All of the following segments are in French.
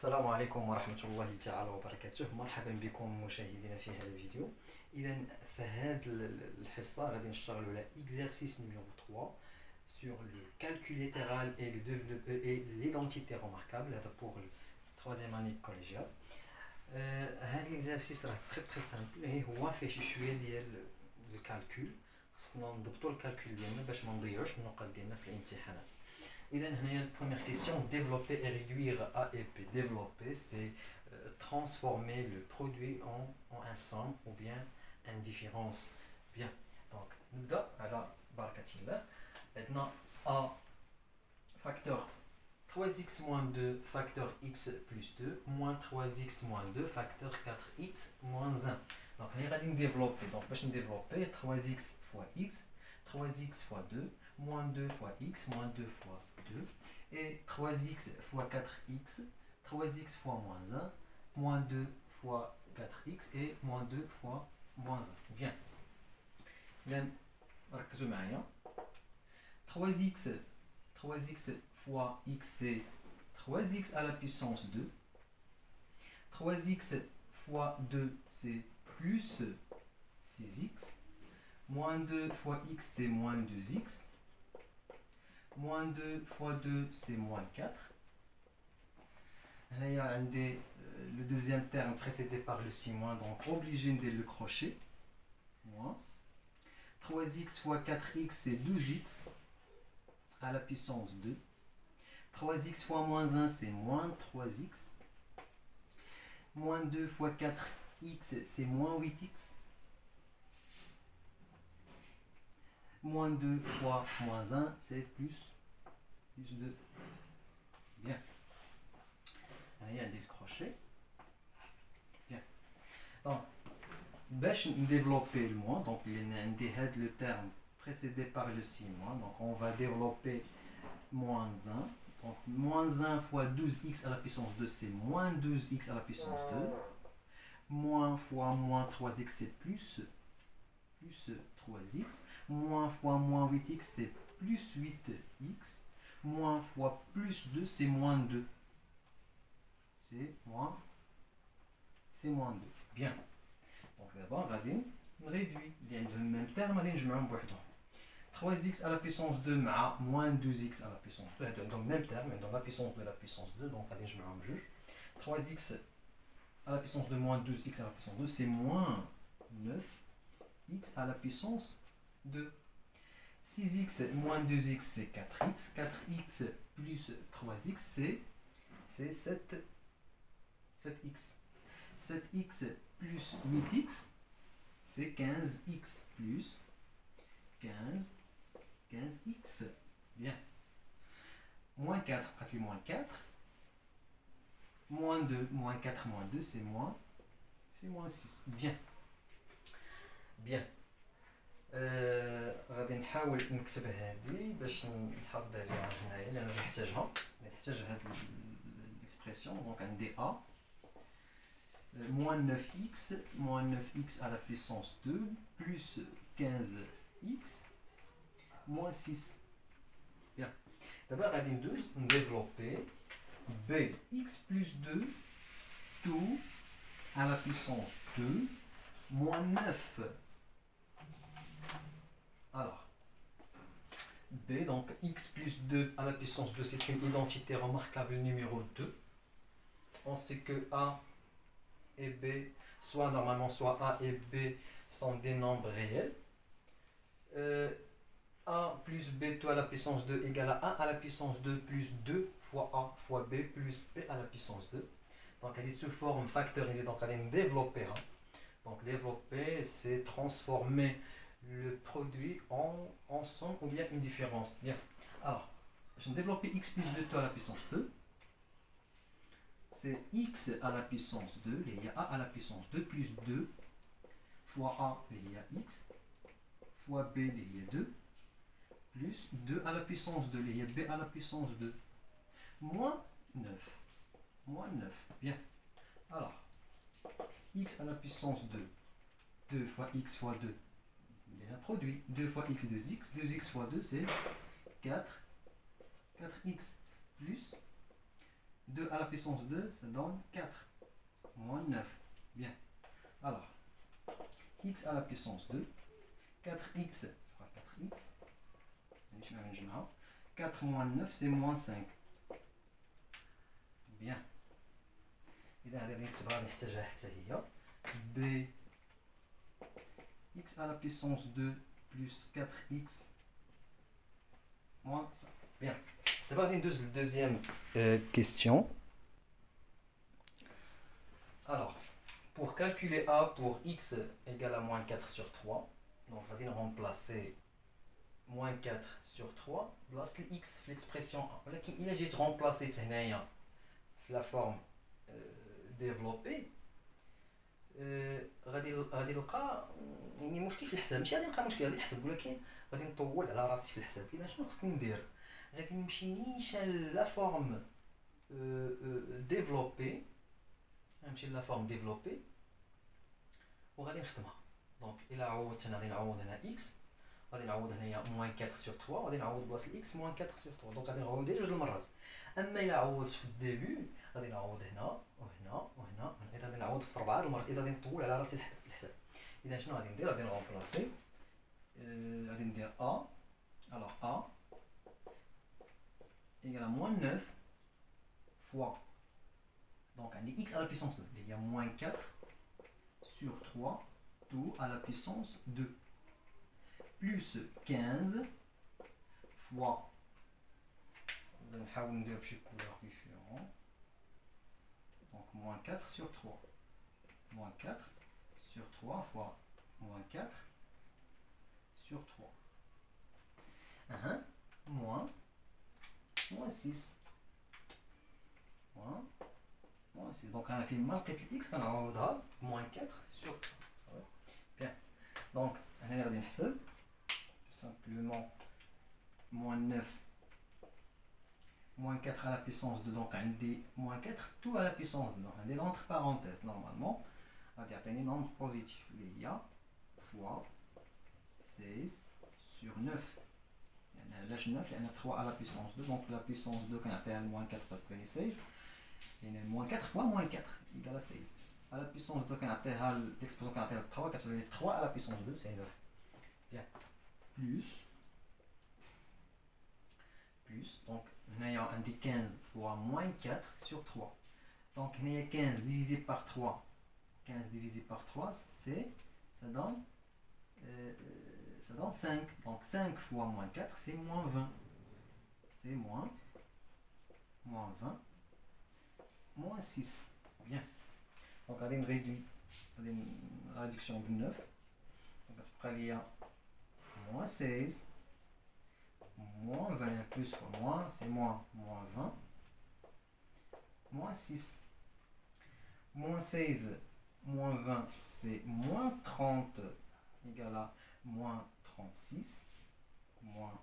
السلام عليكم ورحمة الله تعالى وبركاته. مرحبا بكم مشاهدينا في هذا الفيديو. إذا في هذه الحصة غادي نشتغلوا على exercice numéro 3 sur le calcul littéral et le développement et l'identité remarquable. هذا pour la troisième année collégiale. هذا l'exercice راه très simple. هو فيه شوية ديال الكالكول. خصنا نضبطوا الكالكول ديالنا باش ما نضيعوش النقط ديالنا في الامتحانات. إذا هنا première question, développer et réduire A et B. Développer, c'est transformer le produit en un somme ou bien une différence. Bien, donc نبدأ على بركة الله. Maintenant A facteur 3x moins 2 facteur x plus 2 moins 3x moins 2 facteur 4x moins 1. Donc on va développer. Donc باش نديفلوبي 3x fois x 3x fois 2 moins 2 fois x moins 2 fois 2 et 3x fois 4x 3x fois moins 1 moins 2 fois 4x et moins 2 fois moins 1. Bien. Then, ركزوا معايا. 3x fois x c'est 3x à la puissance 2. 3x fois 2 c'est plus 6x. Moins 2 fois x c'est moins 2x. Moins 2 fois 2 c'est moins 4. Là il y a le deuxième terme précédé par le 6 moins, donc obligé de le crocher. Moins. 3x fois 4x c'est 12x à la puissance 2. 3x fois moins 1 c'est moins 3x. Moins 2 fois 4x c'est moins 8x. Moins 2 fois moins 1, c'est plus 2. Bien. Il y a des crochets. Bien. Donc, باش développer le moins, donc le terme précédé par le 6 moins, donc on va développer moins 1. Donc, moins 1 fois 12x à la puissance 2, c'est moins 12x à la puissance 2. Moins fois moins 3x, c'est plus 3x. Moins fois moins 8x, c'est plus 8x. Moins fois plus 2, c'est moins 2. C'est moins 2. Bien. Donc d'abord, on réduit. Il y a le même terme, je mets un bouton. 3x à la puissance 2 moins 2x à la puissance 2. Donc même terme, dans la puissance de la puissance 2. Donc je mets un juge. 3x à la puissance de moins 12x à la puissance 2, c'est moins 9x à la puissance 2. 6x moins 2x c'est 4x. 4x plus 3x c'est 7x. 7x plus 8x c'est 15x plus 15x. Bien. Moins 4, après moins 4. Moins 2, moins 4, moins 2 c'est moins 6. Bien. Bien. غادي نحاول نكتب هذه باش نحافظ عليها هنايا لأن نحتاجها هاد l'expression. Donc عندي A moins 9x à la puissance 2 plus 15x moins 6. Bien. D'abord غادي ندوز développer bx plus 2 tout à la puissance 2 moins 9. Alors, b, donc x plus 2 à la puissance 2, c'est une identité remarquable numéro 2. On sait que a et b, normalement soit a et b sont des nombres réels. A plus b tout à la puissance 2 égale à a à la puissance 2 plus 2 fois a fois b plus b à la puissance 2. Donc elle est sous forme factorisée, donc elle est développée. Donc développer, c'est transformer le produit en somme ou bien une différence. Bien. Alors, je vais développer x plus 2 tout à la puissance 2. C'est x à la puissance 2, il y a a à la puissance 2 plus 2 fois a, il y a x, fois b, il y a 2, plus 2 à la puissance 2, il y a b à la puissance 2, moins 9. Moins 9. Bien. Alors, x à la puissance 2, 2 fois x fois 2. Il y a un produit. 2 fois x, 2x. 2x fois 2, c'est 4. 4x plus 2 à la puissance 2, ça donne 4 moins 9. Bien. Alors, x à la puissance 2, 4x, ça fera 4x. 4 moins 9, c'est moins 5. Bien. إذا هذه اللي نكتبها نحتاجها حتى هي. B x à la puissance 2 plus 4x moins 5. Bien. D'abord, une deuxième question. Alors, pour calculer A pour x égale à moins 4 sur 3, donc on va remplacer moins 4 sur 3 place x في l'expression A. ولكن إلا جيت remplacer هنايا في la forme développée غادي نلقى يعني مشكل في الحساب. ماشي غادي نلقى مشكل غادي نحسب، ولكن غادي نطول على راسي في الحساب. اذا شنو خصني ندير؟ غادي نمشي نيشان لا فورم ديفلوبي، غنمشي لا فورم ديفلوبي وغادي نخدمها. دونك الا عوضت هنا غادي نعوض هنا اكس، غادي نعوض هنايا موان 4 سور 3، وغادي نعوض بلاصه الاكس موان 4 سور 3. دونك غادي نعوض جوج المرات. اما الا عوضت في الديبي غادي نعوض هنا وهنا وهنا، اذا غادي نعوض في 4 المرات، اذا غادي نطول على راسي الحساب. اذا شنو غادي ندير؟ غادي نغومبلاسي، غادي ندير ا. الوغ ا ايكال موان 9 فوا، دونك عندي x à la puissance 2 اللي هي موان 4 sur 3 tout à la puissance 2 plus 15 fois. نحاول ندير بشي couleur différent. Donc moins 4 sur 3. Moins 4 sur 3 fois moins 4 sur 3. Moins 6. Moins 6. Donc on a fait marquer x qu'on a moins 4 sur 3. Bien. Donc on a regardé simplement moins 9 moins 4 à la puissance 2, donc on dit moins 4 tout à la puissance 2. Donc on dit entre parenthèses normalement, on va dire un nombre positif. Il y a fois 16 sur 9. Il y a 9, il y a 3 à la puissance 2. Donc la puissance 2, quand on a moins 4, ça fait 16. Il y a moins 4 fois moins 4 égale à 16. À la puissance 2, quand on a l'expression quand on a 3, ça fait 3 à la puissance 2, c'est 9. Bien. Plus, donc on dit 15 fois moins 4 sur 3. Donc il y a 15 divisé par 3. 15 divisé par 3, ça donne 5. Donc 5 fois moins 4, c'est moins 20. C'est moins 20. Moins 6. Bien. Donc on a une réduction de 9. Donc il y a moins 16. Moins 20 plus fois moins, c'est moins 20. Moins 6. Moins 16, moins 20, c'est moins 30 égale à moins 36. Moins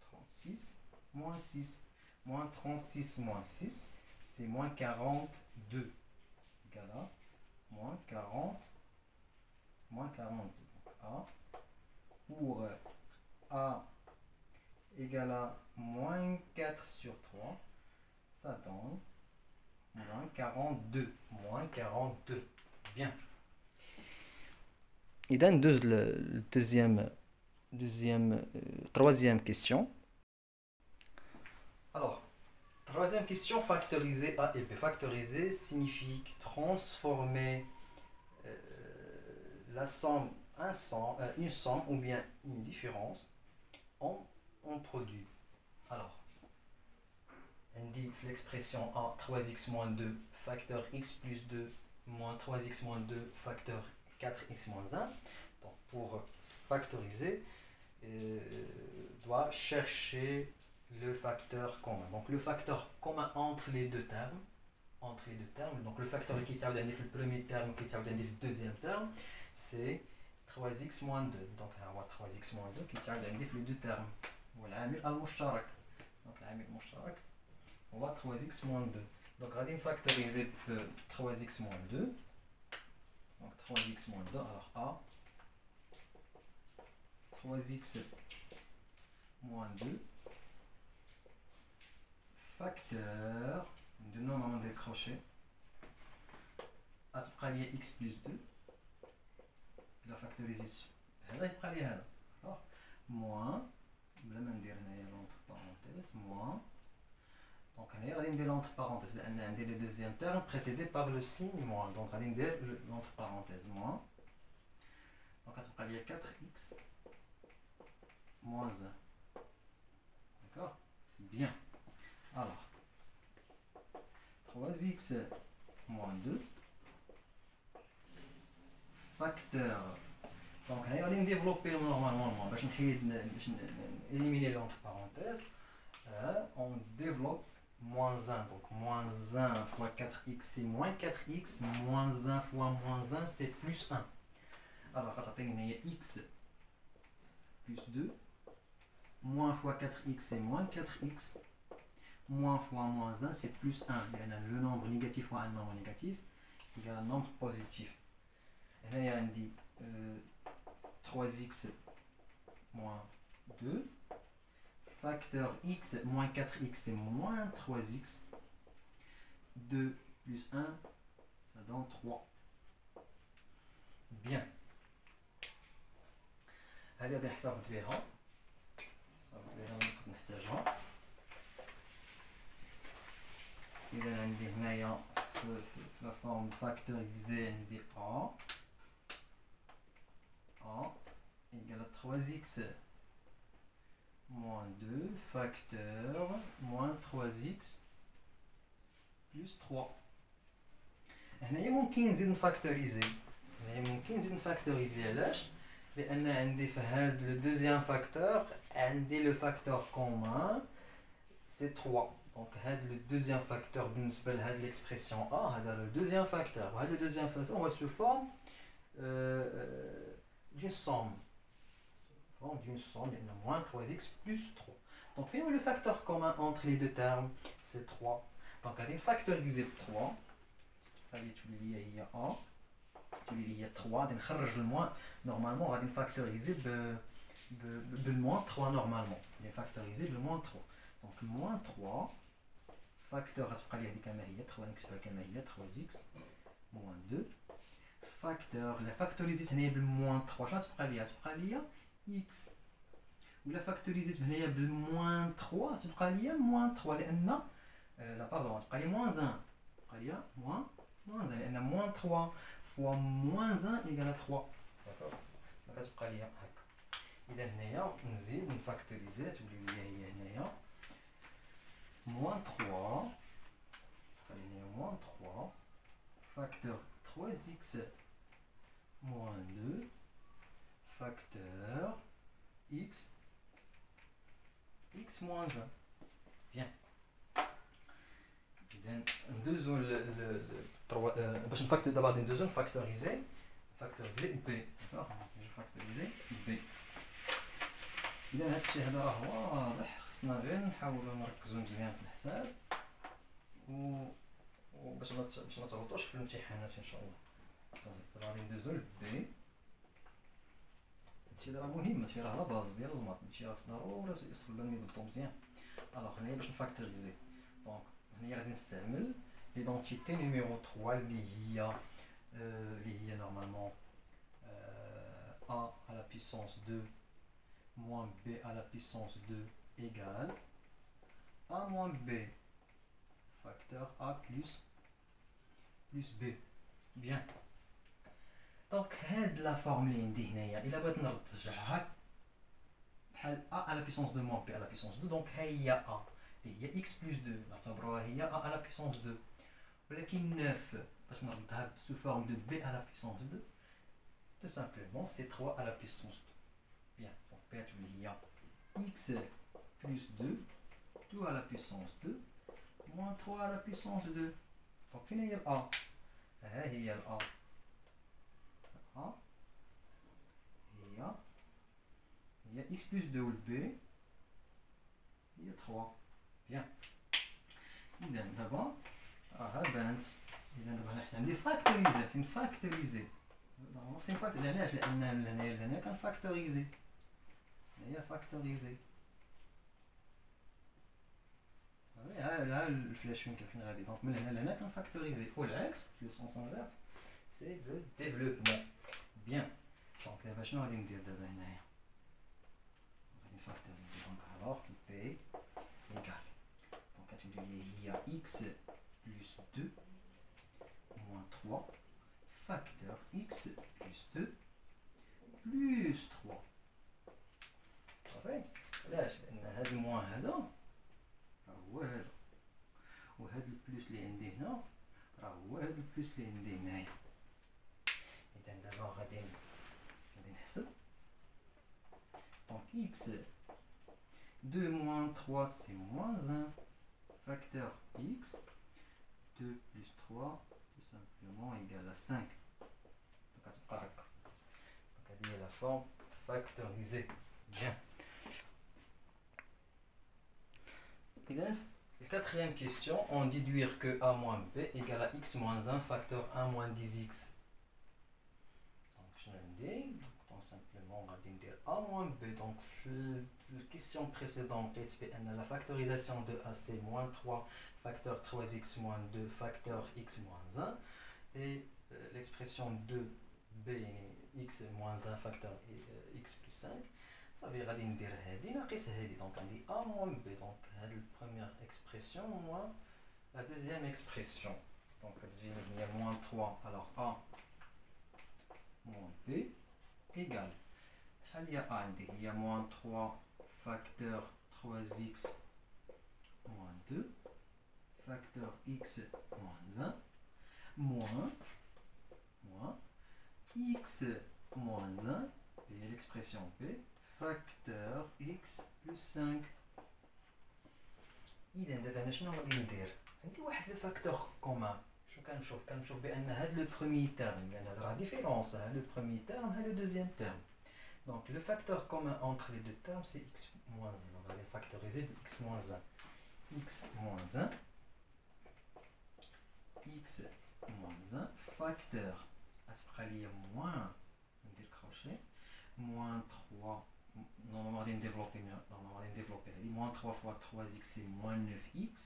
36. Moins 6. Moins 36 moins 6, c'est moins 42 égale à moins 40. Moins 42. A pour A égale à moins 4 sur 3, ça donne moins 42. Moins 42. Bien. Et dans troisième question. Alors, troisième question, factoriser A et B. Factoriser signifie transformer la somme, une somme ou bien une différence en produit. Alors, on dit l'expression A 3x moins 2 facteur x plus 2 moins 3x moins 2 facteur 4x moins 1. Donc pour factoriser, doit chercher le facteur commun. Donc le facteur commun entre les deux termes. Donc le facteur qui est le premier terme qui est le deuxième terme, c'est 3x moins 2. Donc on va 3x moins 2 qui est les deux termes. والعامل المشترك. Donc العامل المشترك on va 3x moins 2. Donc on va factoriser 3x moins 2. Donc 3x moins 2, alors A 3x moins 2 facteur de normalement décroché. غتبقى لي x plus 2 إلا فاكتوريزيت هذا يبقى لي هذا موان بلا ما ندير هنايا لونتر بارونتيز موان دونك هنايا غادي ندير لونتر بارونتيز لأن عندي لو دوزيام تيرم بريسيدي باغ لو سين موان دونك غادي ندير لونتر بارونتيز موان دونك غتبقى لي 4x moins 1. D'accord? Bien. Alors 3x moins 2 facteur. Donc on va développer normalement باش éliminer l'entre parenthèses. On développe moins 1. Donc moins 1 fois 4x c'est moins 4x. Moins 1 fois moins 1 c'est plus 1. Alors on a x plus 2. Moins fois 4x c'est moins 4x. Moins fois moins 1 c'est plus 1. Le nombre négatif fois un nombre négatif égale un nombre positif. Et là il y a un dit 3x moins 2. Facteur x moins 4x c'est moins 3x. 2 plus 1 ça donne 3. Bien. هذه غادي نحسبوا بها. نحتاجها. إذا عندي هنايا في لا فورم فاكتوريزي عندي A égale à 3x moins 2 facteur moins 3x plus 3. هنايا ممكن نزيد نفاكتوريزي. علاش؟ لأن عندي في هاد لو دوزيام فاكتور عندي لو فاكتور كومان سي 3. دونك هاد لو دوزيام فاكتور بالنسبة لهاد ليكسبرسيون A هذا لو دوزيام فاكتور وهاد لو دوزيام فاكتور هو سو فورم d'une somme. لأن moins 3x plus 3. Donc finalement le facteur commun entre les deux termes c'est 3. Donc غادي نفاكتوريزي ب 3 غادي تولي لي هي A تولي لي هي 3 غادي نخرج الموان نورمالمون غادي نفاكتوريزي بالموان 3 نورمالمون غادي نفاكتوريزي بالموان 3 دونك موان 3 فاكتور غتبقى لي هذه كما هي 3 نكتبها كما هي 3x موان 2 فاكتور لا فاكتوريزيت هنايا بالموان 3 شنو غتبقى ليا؟ غتبقى ليا x ولا فاكتوريزيت هنايا بالموان 3 تبقى ليا موان 3 لان لا باردون تبقى لي موان 1 تبقى ليا موان 1 لان موان 3 فوا موان 1 ايكال 3 داكوغ دونك كتبقى ليا هكا. اذا هنايا نزيد نفاكتوريزي تولي ليا هي هنايا موان 3 تبقى لي هنايا موان 3 فاكتور 3x moins 2 facteur x moins 1. Bien. إذا ندوزو باش نفاكتور دابا غادي ندوزو نفاكتوريزي b. نجي فاكتوريزي b. إذا هادشي هذا راه واضح خصنا غير نحاولو نركزو مزيان في الحساب باش ما تغلطوش في الامتحانات ان شاء الله. غادي ندوزو لبي هادشي راه مهم هادشي راه لا باز ديال المات هادشي راه ضروري يوصل بالنا يضبطو مزيان. الوغ هنايا باش نفاكتوريزي دونك هنايا غادي نستعمل ليدونتيتي نيميرو 3 اللي هي نورمالمون a à la puissance 2 moins b à la puissance 2 égale a moins b facteur a plus b. Bien. Donc هاد لا فورم اللي عندي هنايا الا بغيت نرجعها بحال a à la puissance 2 moins b à la puissance 2 دونك ها هي a اللي هي x plus 2 نعتبروها هي a à la puissance 2 ولكن 9 باش نردها sous forme de b à la puissance 2 tout simplement c'est 3 à la puissance 2. Bien. Donc b تولي هي x plus 2 2 à la puissance 2 moins 3 à la puissance 2. Donc فين هي a ها هي ال A هي x plus 2 و b هي 3. Bien. إذا دابا راها بانت. إذا دابا حنا عندي فاكتوريزي نفاكتوريزي خصني نفاكتوريزي علاش؟ لأن هنايا كنفاكتوريزي هنايا فاكتوريزي ها الفلاش فين غادي. دونك من هنا لهنا كنفاكتوريزي، والعكس في لو سونس انفيرس سي دو ديفلوبمون. بيان. دونك دابا شنو غادي ندير دابا هنايا؟ غادي نفاكتوريزي. دونك الوغ بي ايكال، دونك كتولي لي هي اكس بلس 2 موان 3 فاكتور اكس بلس 2 بلس 3. صافي. علاش؟ لان هاد الموان هذا راه هو هذا، وهاد البلوس اللي عندي هنا راه هو هاد البلوس اللي عندي هنايا. اذا دابا غادي نحسب. دونك x 2 moins 3 c'est moins 1 facteur x 2 plus 3 tout simplement égal à 5. Donc غتبقى هكا. دونك هادي هي لا فورم فاكتوريزي. بيان. إذا la quatrième question, on déduire que a moins b égale à x moins 1 facteur 1 moins 10x. Donc je vais dire, donc simplement on va dire a moins b. Donc la question précédente, la factorisation de a c'est moins 3 facteur 3x moins 2 facteur x moins 1. Et l'expression de b x moins 1 facteur x plus 5. صافي غادي ندير هادي ناقص هادي. دونك عندي a moins b. دونك هاد البروميير اكسبرسيون موان لا دوزيام اكسبرسيون. دونك كتجيني هي moins 3. alors a moins b égale شحال هي a عندي؟ هي moins 3 facteur 3x moins 2 facteur x moins 1 moins x moins 1 et l'expression b facteur x plus 5. إذا دابا أنا شنو غادي ندير؟ عندي واحد لو فاكتور كومان. شنو كنشوف بأن هاد لو بروميي تيرم، لأن هاد راه ديفيرونس، ها لو بروميي تيرم ها لو دوزيام تيرم. دونك لو فاكتور كومان أونتر لي دو تيرم سي x moins 1. دونك غادي نفاكتوريزي ب x moins 1. x moins 1 x moins 1 facteur غتبقى ليا موان، ندير كروشي moins 3. Normalement, on va développer. Moins 3 fois 3x, c'est moins 9x.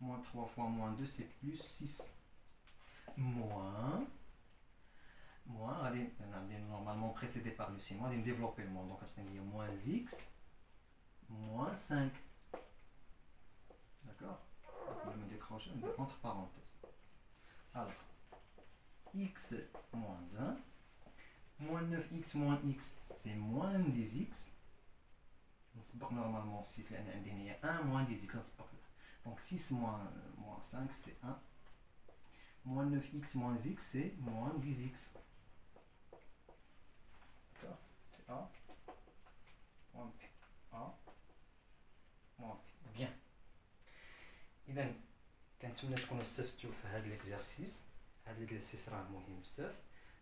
Moins 3 fois moins 2, c'est plus 6. Moins. Normalement précédé par le signe. On va développer le moins. Donc, il y a moins x, moins 5. D'accord? Je vais me décrocher entre parenthèses. Alors, x moins 1. Moins 9x moins x, c'est moins 10x. Normalement 6, il y a 1 moins 10x. Donc 6 moins 5, c'est 1. Moins 9x moins x, c'est moins 10x. D'accord? C'est A. Moins B. A. Moins B. Bien. إذا كنتمنى تكونوا استفدتوا في هذا الإكزرسيس. هذا الإكزرسيس راه مهم بزاف.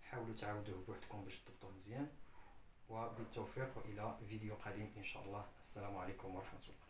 حاولوا تعاودوه بوحدكم باش تضبطوه مزيان، وبالتوفيق والى فيديو قادم ان شاء الله. السلام عليكم ورحمه الله.